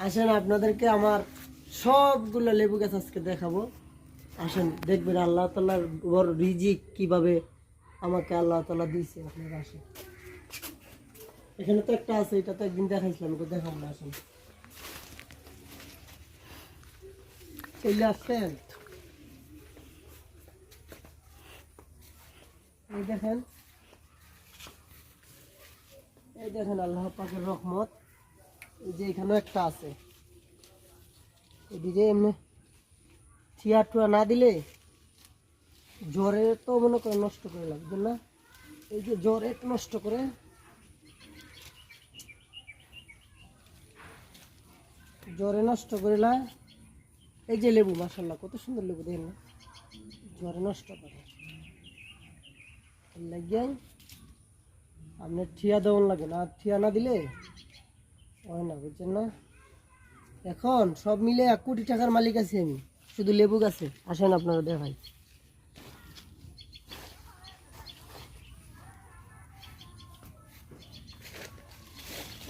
আসেন আপনাদেরকে আমার সবগুলো লেবু গাছ আজকে দেখাবো। আসেন দেখবেন আল্লাহ তাআলার বড় রিজিক কিভাবে আমাকে আল্লাহ তাআলা দিয়েছে। আপনারা আসেন, এখানে তো একটা আছে, এটা তো একদিন দেখাইছিলাম, ওটা দেখাবো না। আসেন চলে আসছেন, এই দেখেন, এই দেখেন আল্লাহ পাকের রহমত। এই যে এখানেও একটা আছে, এদিকে এমনি থিয়া টুয়া না দিলে জ্বরে তো মনে করে নষ্ট করে লাগবে না। এই যে জ্বরে নষ্ট করে, জ্বরে নষ্ট করে না। এই যে লেবু, মাশাআল্লাহ কত সুন্দর লেবু, দেখেন না, জ্বরে নষ্ট করে লাগিয়ে আপনার ঠিয়া দেওয়ান লাগে না, ঠিয়া না দিলে হয় না, বুঝছেন না। এখন সব মিলে 1 কোটি টাকার মালিক আছি আমি, শুধু লেবু গাছে। আসেন আপনারা দেখাই।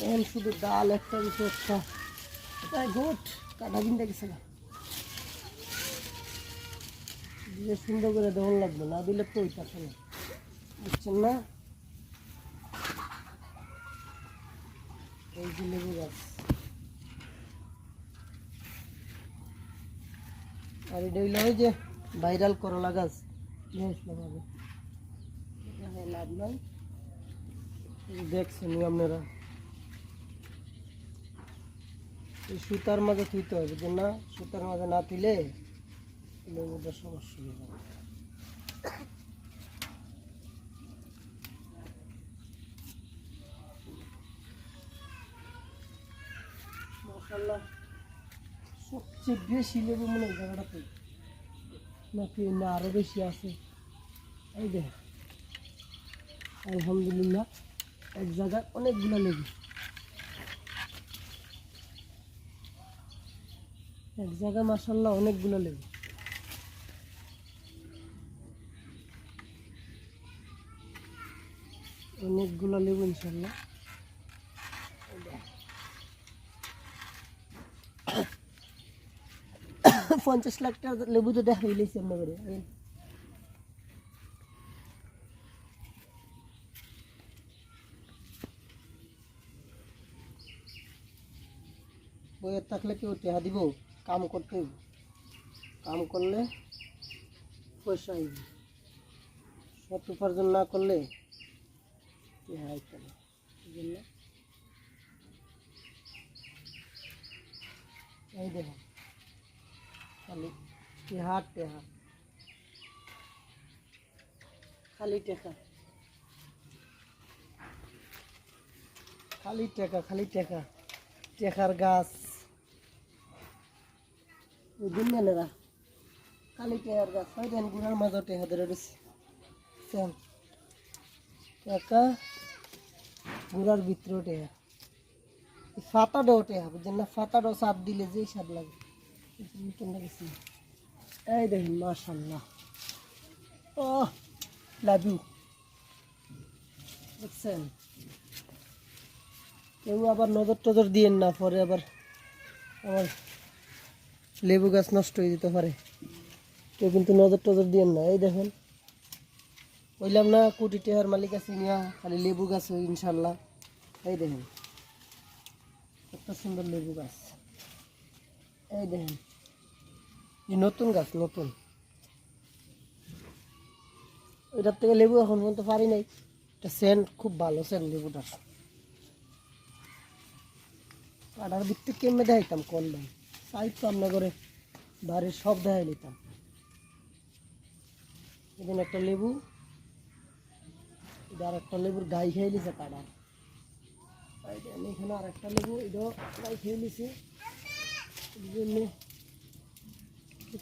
এখন শুধু ডাল একটা কিছু একটা, তাই গোট কাটা কিনতে গেছে না, দিলে সুন্দর করে দেওয়ান লাগবে, না দিলে তো ওইটা না, বুঝছেন না। এই যে লেবু গাছ, আর এটা হইলো ওই যে ভাইরাল করলা গাছ, লাভ নাই, দেখছেন আপনারা। এই সুতার মাঝে থুইতে হবে, যে না সুতার মাঝে না তুলে লেবুটার সমস্যা হয়ে যাবে। মাশাআল্লাহ সবচেয়ে বেশি লেবু মনে হয় জায়গাটাতে, নাকি না আরো বেশি আছে। এই দেখ আলহামদুলিল্লাহ এক জায়গায় অনেকগুলো লেবু, এক জায়গায় মাশাআল্লাহ অনেকগুলো লেবু। অনেকগুলো লেবু ইনশাল্লাহ। 50 লাখ টাকার লেবু তো দেখা হইলেছি আমরা করে। বইয়ের থাকলে কেউ টেহা দিব, কাম করতে হইব, কাম করলে পয়সা হইব, সৎ উপার্জন না করলে টেহা হইতে না। এই জন্য এই দেখো খালি টেহা টেহা, খালি টেকা, খালি টেকা, খালি টেকা, টেকার গাছ বুঝলেন, খালি টেকার গাছ। হয় দেন গুড়ার মাঝে টেকা ধরে রয়েছে, টেকা গুড়ার ভিতরেও টেকা, ফাটাটাও টেকা, বুঝলেন না, ফাটাটাও চাপ দিলে যেই স্বাদ লাগে। এই দেখেন মাশাআল্লাহ, ও লাভ ইউ, দেখছেন। কেউ আবার নজর টজর দিয়েন না, পরে আবার আমার লেবু গাছ নষ্ট হয়ে যেতে পারে, কেউ কিন্তু নজর টজর দিয়েন না। এই দেখেন বললাম না কোটি টাকার মালিক আছে নিয়া, খালি লেবু গাছ ইনশাল্লাহ। এই দেখেন কত সুন্দর লেবু গাছ, এই দেখেন এই নতুন গাছ, নতুন, ওইটার থেকে লেবু এখন পর্যন্ত পারি নাই। এটা সেন্ট খুব ভালো সেন্ট লেবুটার, কাটার দিক থেকে কেমনে দেখাইতাম কোন ভাই, সাইড তো আমরা করে বাড়ির সব দেখাই নিতাম। এদিন একটা লেবু, আর একটা লেবুর গাই খেয়ে নিছে কাটা, এখানে আর একটা লেবু এটাও গাই খেয়ে নিছে।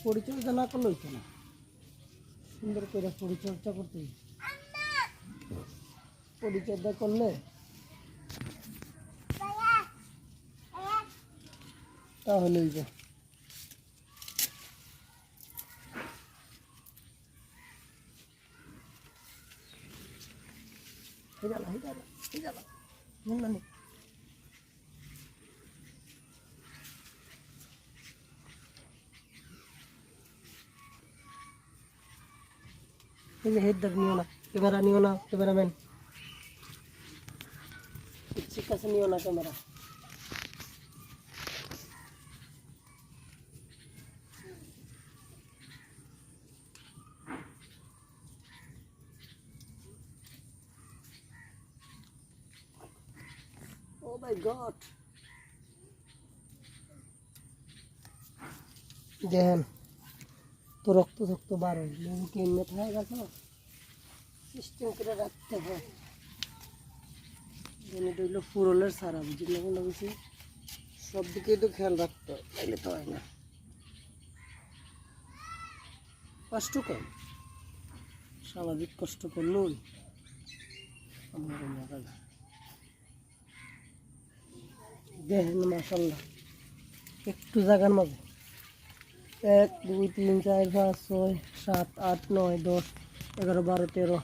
পরিচর্যা না করলে হইতো না, সুন্দর করে পরিচর্যা করতে হবে, পরিচর্যা করলে তাহলে হইব। এই যে হেড নিও না, ক্যামেরা নিও না, ক্যামেরাম্যান ঠিক কাছে নিও না ক্যামেরা। ও মাই গড, দেখেন তো রক্ত রক্ত বার হয়, লেবু কি এমনি থাকে গেছে, সিস্টেম করে রাখতে হয়। এটা হইলো ফুরলের সারা, বুঝলি না কোনো কিছু, সব দিকেই তো খেয়াল রাখতে হয়, তাইলে তো হয় না। কষ্ট কম, স্বাভাবিক কষ্ট করলুন আমার মারা যায়। দেখেন মাশাল্লাহ, একটু জায়গার মাঝে 1 2 3 4 5 6 7 8 9 10 11 12 13,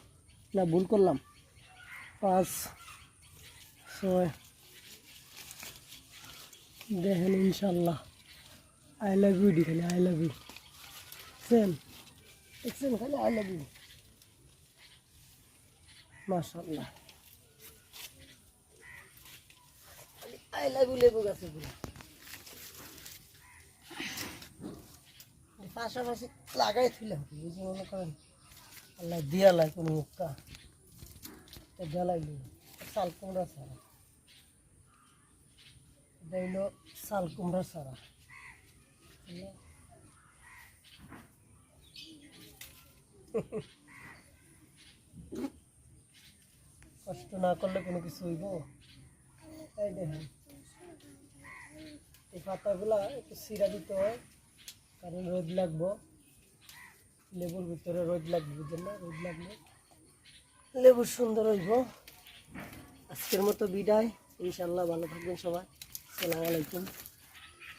না ভুল করলাম, 5 6। দেখেন ইনশাল্লাহ, আই লাভ ইউ, খালি I love you, same same, খালি আই লাভ ইউ। মাশাল্লাহ, আই লাভ ইউ লেবু গাছে গুলো পাশাপাশি লাগাই ছিলাম, বুঝে মনে করেন আল্লাহ দিয়া লাই কোনো মুক্তা জ্বালাইল। শাল কুমড়া ছাড়া, এটা হইল শাল কুমড়া ছাড়া। কষ্ট না করলে কোনো কিছু হইব? তাই দেখেন এই পাতাগুলা একটু সিরা দিতে হয়, কারণ রোদ লাগবো, লেবুর ভিতরে রোদ লাগবে, বুঝলেন না? রোদ লাগবে লেবু সুন্দর হইব। আজকের মতো বিদায়, ইনশাল্লাহ ভালো থাকবেন সবাই, আসসালামু আলাইকুম।